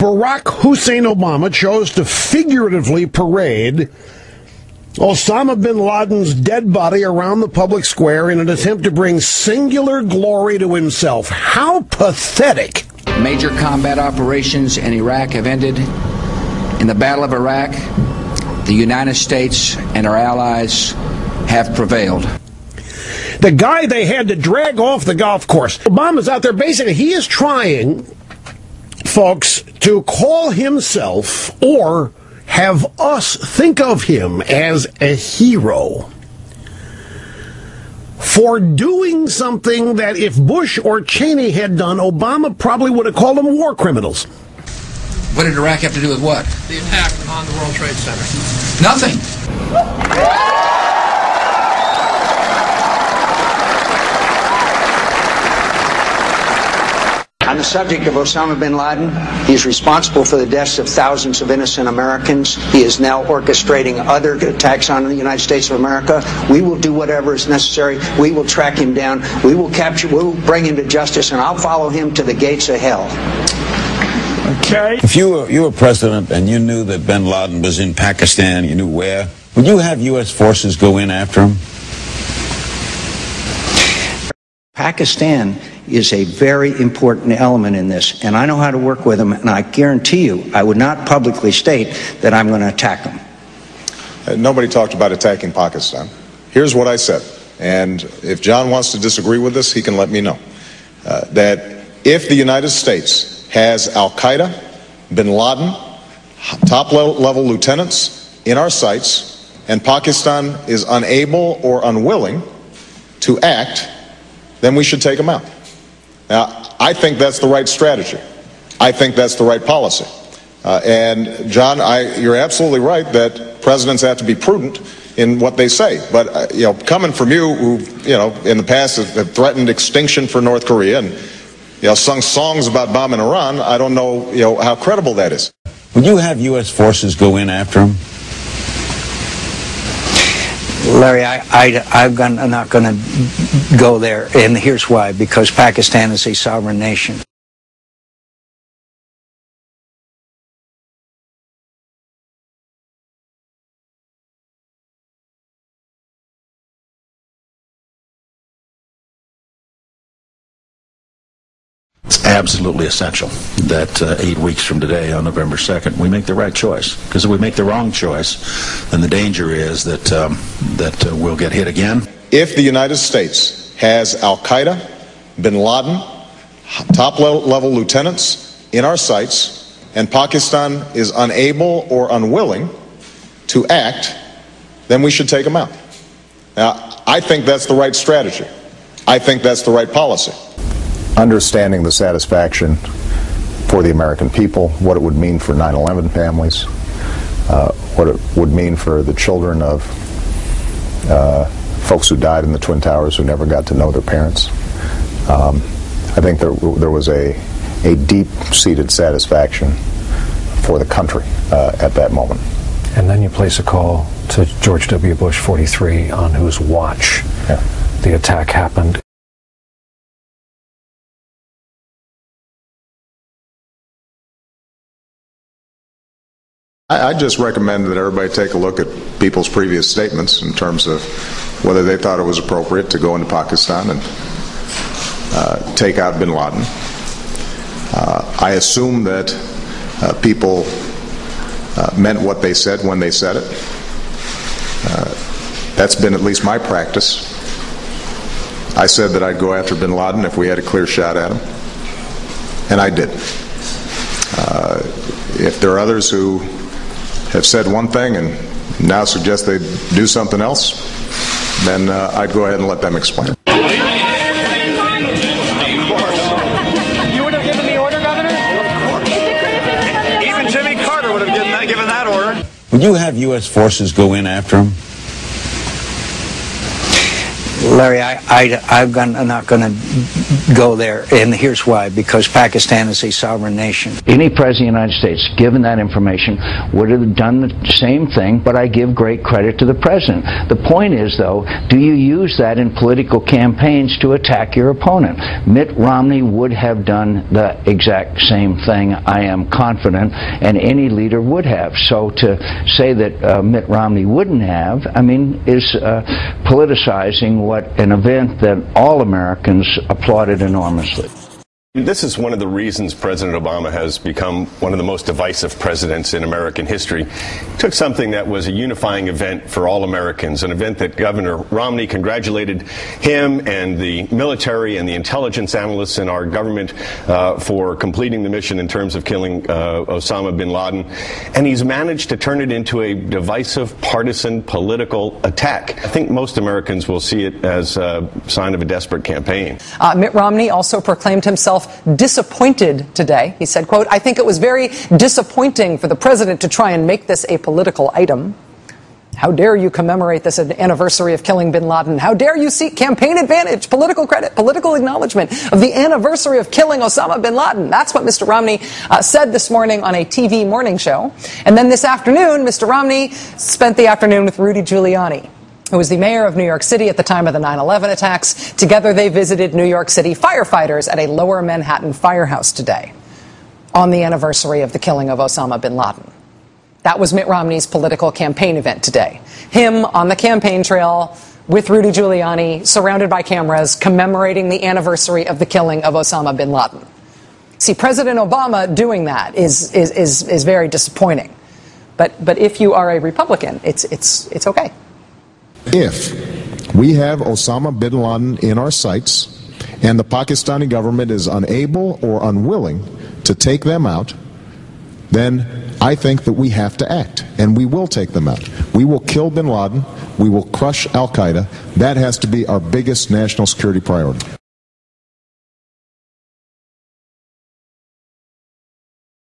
Barack Hussein Obama chose to figuratively parade Osama bin Laden's dead body around the public square in an attempt to bring singular glory to himself. How pathetic. Major combat operations in Iraq have ended. In the Battle of Iraq, the United States and our allies have prevailed. The guy they had to drag off the golf course. Obama's out there basically, he is trying, folks, to call himself or have us think of him as a hero for doing something that if Bush or Cheney had done, Obama probably would have called them war criminals. What did Iraq have to do with what? The attack on the World Trade Center. Nothing. On the subject of Osama bin Laden, he is responsible for the deaths of thousands of innocent Americans. He is now orchestrating other attacks on the United States of America. We will do whatever is necessary. We will track him down. We will capture, we will bring him to justice, and I'll follow him to the gates of hell. Okay. If you were president and you knew that bin Laden was in Pakistan, you knew where, would you have U.S. forces go in after him? Pakistan is a very important element in this, and I know how to work with them, and I guarantee you I would not publicly state that I'm going to attack them. Nobody talked about attacking Pakistan. Here's what I said, and if John wants to disagree with this, he can let me know. That if the United States has Al-Qaeda, bin Laden, top-level lieutenants in our sights, and Pakistan is unable or unwilling to act, then we should take them out. Now, I think that's the right strategy. I think that's the right policy. And, John, you're absolutely right that presidents have to be prudent in what they say. But, coming from you, who, in the past have threatened extinction for North Korea and, sung songs about bombing Iran, I don't know, how credible that is. Would you have U.S. forces go in after him? Larry, I'm not going to go there, and here's why. Because Pakistan is a sovereign nation. It's absolutely essential that 8 weeks from today, on November 2nd, we make the right choice. Because if we make the wrong choice, then the danger is that we'll get hit again. If the United States has Al-Qaeda, bin Laden, top-level lieutenants in our sights, and Pakistan is unable or unwilling to act, then we should take them out. Now, I think that's the right strategy. I think that's the right policy. Understanding the satisfaction for the American people, what it would mean for 9/11 families, what it would mean for the children of folks who died in the Twin Towers who never got to know their parents. I think there was a deep-seated satisfaction for the country at that moment. And then you place a call to George W. Bush 43, on whose watch the attack happened. I just recommend that everybody take a look at people's previous statements in terms of whether they thought it was appropriate to go into Pakistan and take out bin Laden. I assume that people meant what they said when they said it. That's been at least my practice. I said that I'd go after bin Laden if we had a clear shot at him, and I did. If there are others who have said one thing and now suggest they do something else, then I'd go ahead and let them explain. You would have given the order, Governor? Even Jimmy Carter would have given that order. Would you have U.S. forces go in after him? Larry, I'm not going to go there, and here's why. Because Pakistan is a sovereign nation. Any president of the United States, given that information, would have done the same thing, but I give great credit to the president. The point is, though, do you use that in political campaigns to attack your opponent? Mitt Romney would have done the exact same thing, I am confident, and any leader would have. So to say that Mitt Romney wouldn't have, I mean, is politicizing what an event that all Americans applauded enormously. This is one of the reasons President Obama has become one of the most divisive presidents in American history. He took something that was a unifying event for all Americans, an event that Governor Romney congratulated him and the military and the intelligence analysts in our government for completing the mission in terms of killing Osama bin Laden. And he's managed to turn it into a divisive, partisan, political attack. I think most Americans will see it as a sign of a desperate campaign. Mitt Romney also proclaimed himself disappointed today. He said, quote, "I think it was very disappointing for the president to try and make this a political item. How dare you commemorate this anniversary of killing bin Laden? How dare you seek campaign advantage, political credit, political acknowledgement of the anniversary of killing Osama bin Laden?" That's what Mr. Romney said this morning on a TV morning show. And then this afternoon, Mr. Romney spent the afternoon with Rudy Giuliani, who was the mayor of New York City at the time of the 9/11 attacks. Together, they visited New York City firefighters at a lower Manhattan firehouse today on the anniversary of the killing of Osama bin Laden. That was Mitt Romney's political campaign event today. Him on the campaign trail with Rudy Giuliani, surrounded by cameras, commemorating the anniversary of the killing of Osama bin Laden. See, President Obama doing that is very disappointing. But if you are a Republican, it's okay. If we have Osama bin Laden in our sights and the Pakistani government is unable or unwilling to take them out, then I think that we have to act, and we will take them out. We will kill bin Laden. We will crush al-Qaeda. That has to be our biggest national security priority.